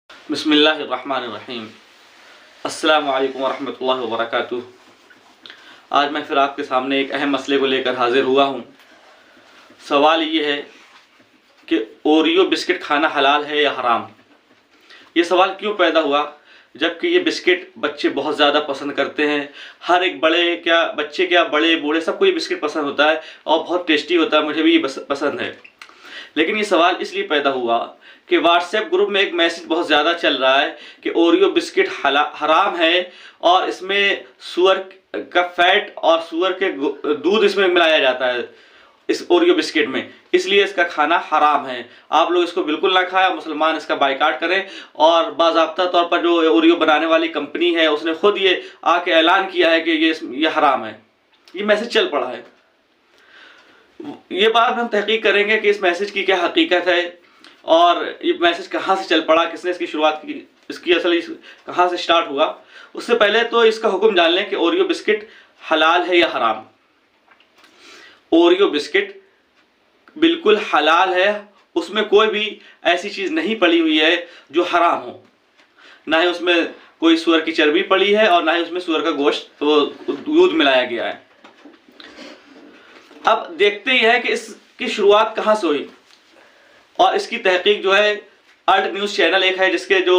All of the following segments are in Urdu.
بسم اللہ الرحمن الرحیم۔ السلام علیکم ورحمۃ اللہ وبرکاتہ۔ آج میں پھر آپ کے سامنے ایک اہم مسئلے کو لے کر حاضر ہوا ہوں۔ سوال یہ ہے کہ اوریو بسکٹ کھانا حلال ہے یا حرام؟ یہ سوال کیوں پیدا ہوا جبکہ یہ بسکٹ بچے بہت زیادہ پسند کرتے ہیں۔ ہر ایک بچے کیا بڑے بوڑھے سب کو یہ بسکٹ پسند ہوتا ہے اور بہت ٹیسٹی ہوتا ہے، مجھے بھی یہ پسند ہے۔ لیکن یہ سوال اس لیے پیدا ہوا کہ واٹس ایپ گروپ میں ایک میسج بہت زیادہ چل رہا ہے کہ اوریو بسکٹ حرام ہے اور اس میں سور کا فیٹ اور سور کے دودھ اس میں ملایا جاتا ہے اس اوریو بسکٹ میں، اس لیے اس کا کھانا حرام ہے۔ آپ لوگ اس کو بالکل نہ کھائیں، مسلمان اس کا بائیکاٹ کریں۔ اور باضابطہ طور پر جو اوریو بنانے والی کمپنی ہے اس نے خود یہ آ کے اعلان کیا ہے کہ یہ حرام ہے۔ یہ میسج چل پڑا ہے۔ یہ بات ہم تحقیق کریں گے کہ اس میسج کی کیا حقیقت ہے اور یہ میسج کہاں سے چل پڑا، کس نے اس کی شروعات کی، اس کی اصل کہاں سے سٹارٹ ہوا۔ اس سے پہلے تو اس کا حکم جان لیں کہ اوریو بسکٹ حلال ہے یا حرام۔ اوریو بسکٹ بالکل حلال ہے، اس میں کوئی بھی ایسی چیز نہیں پڑی ہوئی ہے جو حرام ہو، نہ ہی اس میں کوئی سور کی چربی پڑی ہے اور نہ ہی اس میں سور کا گوشت دودھ ملایا گیا ہے۔ اب دیکھتے ہی ہے کہ اس کی شروعات کہاں سے ہوئی، اور اس کی تحقیق جو ہے الٹ نیوز چینل ایک ہے جس کے جو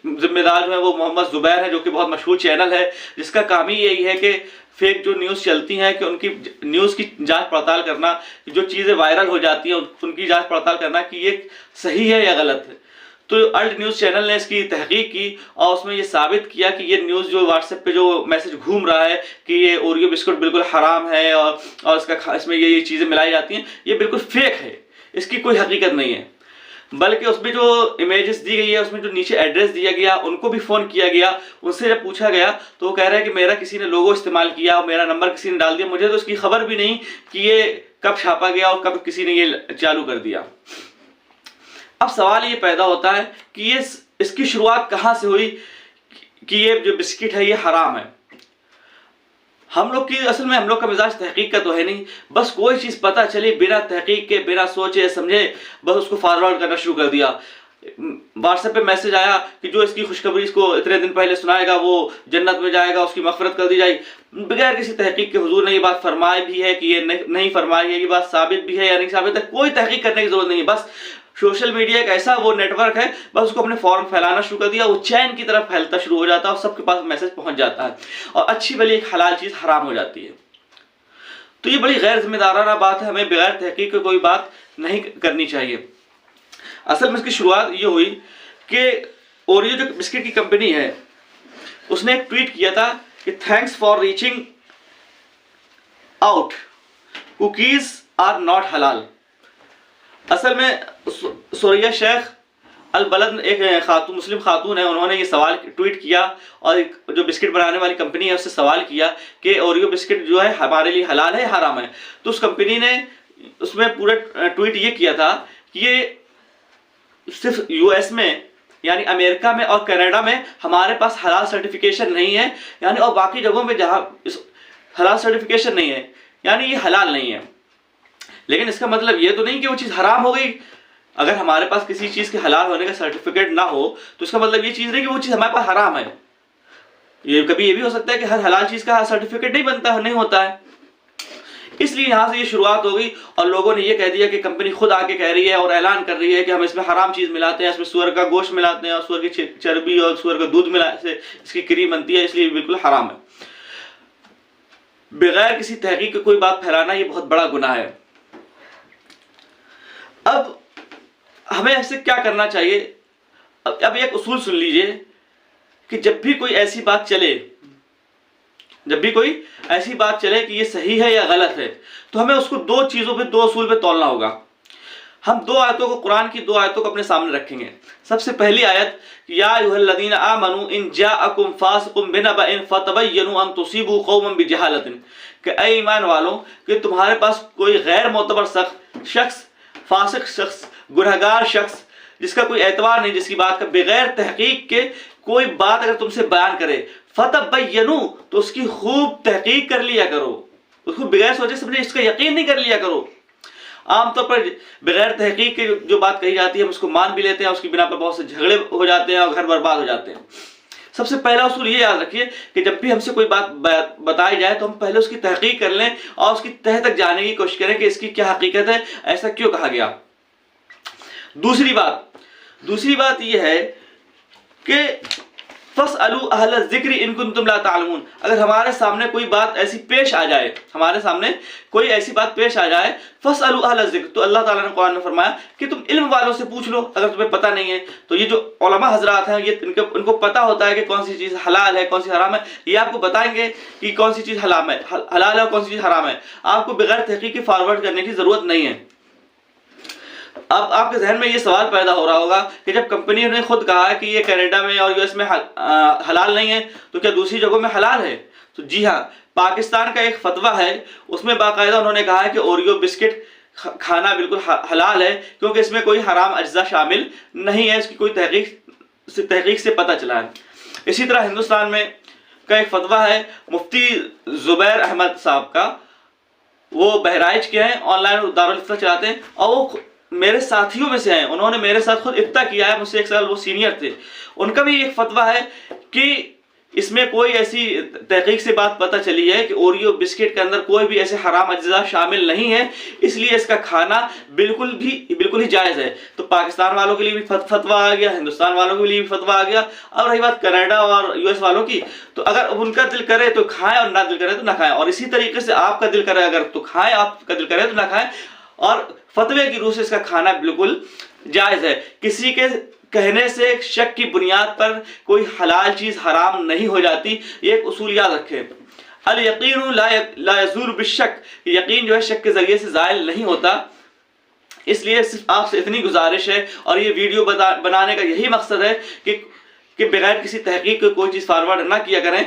ذمہ دار جو ہے وہ محمد زبیر ہے، جو کہ بہت مشہور چینل ہے، جس کا کام ہی یہی ہے کہ فیک جو نیوز چلتی ہیں کہ ان کی نیوز کی جانچ پڑتال کرنا، جو چیزیں وائرل ہو جاتی ہیں ان کی جانچ پڑتال کرنا کہ یہ صحیح ہے یا غلط ہے۔ تو الٹ نیوز چینل نے اس کی تحقیق کی اور اس میں یہ ثابت کیا کہ یہ نیوز جو واٹس ایپ پہ جو میسج گھوم رہا ہے کہ یہ اوریو بسکٹ بالکل حرام ہے اور اس میں یہ چیزیں ملائی جاتی ہیں، یہ بالکل فیک ہے، اس کی کوئی حقیقت نہیں ہے۔ بلکہ اس میں جو امیجز دی گئی ہے، اس میں جو نیچے ایڈریس دیا گیا، ان کو بھی فون کیا گیا، ان سے جب پوچھا گیا تو وہ کہہ رہے ہیں کہ میرا کسی نے لوگو استعمال کیا اور میرا نمبر کسی نے ڈال دیا، مجھے تو اس کی خبر بھی نہیں کہ یہ کب چھاپا گیا اور کب کسی نے یہ چالو کر دیا۔ اب سوال یہ پیدا ہوتا ہے کہ اس کی شروعات کہاں سے ہوئی کہ یہ جو بسکٹ ہے یہ حرام ہے۔ ہم لوگ کا مزاج تحقیق کا تو ہے نہیں، بس کوئی چیز پتہ چلی بنا تحقیق کے، بنا سوچے سمجھے بس اس کو فارورڈ کرنا شروع کر دیا۔ واٹس ایپ پہ میسج آیا کہ جو اس کی خوشخبری اس کو اتنے دن پہلے سنائے گا وہ جنت میں جائے گا، اس کی مغفرت کر دی جائے گی۔ بغیر کسی تحقیق کے حضور نے یہ بات فرمائی بھی ہے کہ یہ نہیں فرمائی ہے، یہ بات ثابت بھی ہے یا نہیں ثابت ہے، کوئی تحقیق کرنے کی ضرورت نہیں ہے۔ بس سوشل میڈیا ایک ایسا وہ نیٹ ورک ہے، بس اس کو اپنے فوراً پھیلانا شروع کر دیا، وہ چین کی طرف پھیلتا شروع ہو جاتا ہے اور سب کے پاس میسج پہنچ جاتا ہے اور اچھی بھلی ایک حلال چیز حرام ہو جاتی ہے۔ تو یہ بڑی غیر ذمہ دارانہ بات ہے، ہمیں بغیر تحقیق کے کوئی بات نہیں کرنی چاہیے۔ اصل میں اس کی شروعات یہ ہوئی کہ اوریو جو بسکٹ کی کمپنی ہے اس نے ایک ٹویٹ کیا تھا کہ thanks for reaching out, cookies are not halal. اصل میں سوریہ شیخ البلد ایک مسلم خاتون ہے، انہوں نے یہ سوال ٹویٹ کیا اور جو بسکٹ بنانے والی کمپنی ہے اس سے سوال کیا کہ اوریو بسکٹ جو ہے ہمارے لیے حلال ہے حرام ہے۔ تو اس کمپنی نے اس میں پورا ٹویٹ یہ کیا تھا کہ یہ صرف یو ایس میں یعنی امریکہ میں اور کینیڈا میں ہمارے پاس حلال سرٹیفکیشن نہیں ہے، یعنی اور باقی جگہوں میں جہاں حلال سرٹیفکیشن نہیں ہے یعنی یہ حلال نہیں ہے۔ لیکن اس کا مطلب یہ تو نہیں کہ وہ چیز حرام ہو گئی۔ اگر ہمارے پاس کسی چیز کے حلال ہونے کا سرٹیفکیٹ نہ ہو تو اس کا مطلب یہ چیز نہیں کہ وہ چیز ہمارے پاس حرام ہے۔ کبھی یہ بھی ہو سکتا ہے کہ ہر حلال چیز کا سرٹیفکیٹ نہیں ہوتا ہے۔ اس لیے یہاں سے یہ شروعات ہو گئی اور لوگوں نے یہ کہہ دیا کہ کمپنی خود آ کے کہہ رہی ہے اور اعلان کر رہی ہے کہ ہم اس میں حرام چیز ملاتے ہیں، اس میں سور کا گوشت ملاتے ہیں اور سور کی چربی اور سور کا دودھ سے اس کی کریم بنتی ہے، اس لیے بالکل حرام ہے۔ بغیر کسی تحقیق کے کوئی بات پھیلانا یہ بہت بڑا گناہ ہے۔ اب ہمیں ایسے کیا کرنا چاہیے؟ اب ایک اصول سن لیجئے کہ جب بھی کوئی ایسی بات چلے کہ یہ صحیح ہے یا غلط ہے تو ہمیں اس کو دو اصول پہ تولنا ہوگا۔ ہم قرآن کی دو آیتوں کو اپنے سامنے رکھیں گے۔ سب سے پہلی آیت یا ایھا الذین آمنوا ان جاءکم فاسق بنبأ فتبینوا ان تصیبوا قوما بجہالۃ، کہ اے ایمان والوں کہ تمہارے پاس کوئی غیر معتبر شخص، فاسق شخص، گنہگار شخص جس کا کوئی اعتبار نہیں، جس کی بات کا بغیر تحقیق کے کوئی بات اگر تم سے بیان کرے، فتبینوا، تو اس کی خوب تحقیق کر لیا کرو، اس کو بغیر سوچے سمجھے اس کا یقین نہیں کر لیا کرو۔ عام طور پر بغیر تحقیق کے جو بات کہی جاتی ہے ہم اس کو مان بھی لیتے ہیں، اس کی بنا پر بہت سے جھگڑے ہو جاتے ہیں اور گھر برباد ہو جاتے ہیں۔ سب سے پہلا اصول یہ یاد رکھیے کہ جب بھی ہم سے کوئی بات بتائی جائے تو ہم پہلے اس کی تحقیق کر لیں اور اس کی تہ تک جانے کی کوشش کریں کہ اس کی کیا حقیقت ہے، ایسا کیوں کہا گیا۔ دوسری بات یہ ہے کہ فَاسْأَلُوا أَهْلَ الذِّكْرِ إِن كُنتُمْ لَا تَعْلَمُونَ، اگر ہمارے سامنے کوئی بات ایسی پیش آ جائے، فَاسْأَلُوا أَهْلَ الذِّكْرِ، تو اللہ تعالیٰ نے قرآن میں فرمایا کہ تم علم والوں سے پوچھ لو اگر تمہیں پتہ نہیں ہے۔ تو یہ جو علماء حضرات ہیں یہ ان کو پتہ ہوتا ہے کہ کون سی چیز حلال ہے کون سی حرام ہے، یہ آپ کو بتائیں گے کہ کون سی چیز حلال ہے اور کون سی چیز حرام ہے، آپ کو بغیر تحقیق کے فارورڈ کرنے کی ضرورت نہیں ہے۔ اب آپ کے ذہن میں یہ سوال پیدا ہو رہا ہوگا کہ جب کمپنی نے خود کہا ہے کہ یہ کینیڈا میں اور US میں حلال نہیں ہے تو کیا دوسری جگہوں میں حلال ہے؟ تو جی ہاں، پاکستان کا ایک فتویٰ ہے، اس میں باقاعدہ انہوں نے کہا ہے کہ اوریو بسکٹ کھانا بالکل حلال ہے کیونکہ اس میں کوئی حرام اجزاء شامل نہیں ہے، اس کی کوئی تحقیق سے پتہ چلا ہے۔ اسی طرح ہندوستان میں کا ایک فتویٰ ہے مفتی زبیر احمد صاحب کا، وہ بہرائچ کے ہیں، آن لائن دارالفتہ چلاتے ہیں اور وہ میرے ساتھیوں میں سے ہیں، انہوں نے میرے ساتھ خود افتاء کیا ہے، مجھ سے 1 سال وہ سینئر تھے۔ ان کا بھی ایک فتویٰ ہے کہ اس میں کوئی ایسی تحقیق سے بات پتہ چلی ہے کہ اوریو بسکٹ کے اندر کوئی بھی ایسے حرام اجزاء شامل نہیں ہے، اس لیے اس کا کھانا بالکل ہی جائز ہے۔ تو پاکستان والوں کے لیے بھی فتویٰ آ گیا، ہندوستان والوں کے لیے بھی فتویٰ آ گیا۔ اب رہی بات کینیڈا اور US والوں کی، تو اگر ان کا دل کرے تو کھائیں اور نہ دل کرے تو نہ کھائیں، اور اسی طریقے سے آپ کا دل کرے اگر تو کھائیں، آپ کا دل کرے تو نہ کھائیں، اور فتوے کی روح سے اس کا کھانا بالکل جائز ہے۔ کسی کے کہنے سے شک کی بنیاد پر کوئی حلال چیز حرام نہیں ہو جاتی، یہ ایک اصول یاد رکھیں۔ الیقین لا یزول بالشک، یقین جو ہے شک کے ذریعے سے زائل نہیں ہوتا۔ اس لیے صرف آپ سے اتنی گزارش ہے اور یہ ویڈیو بنانے کا یہی مقصد ہے کہ بغیر کسی تحقیق کے کوئی چیز فارورڈ نہ کیا کریں۔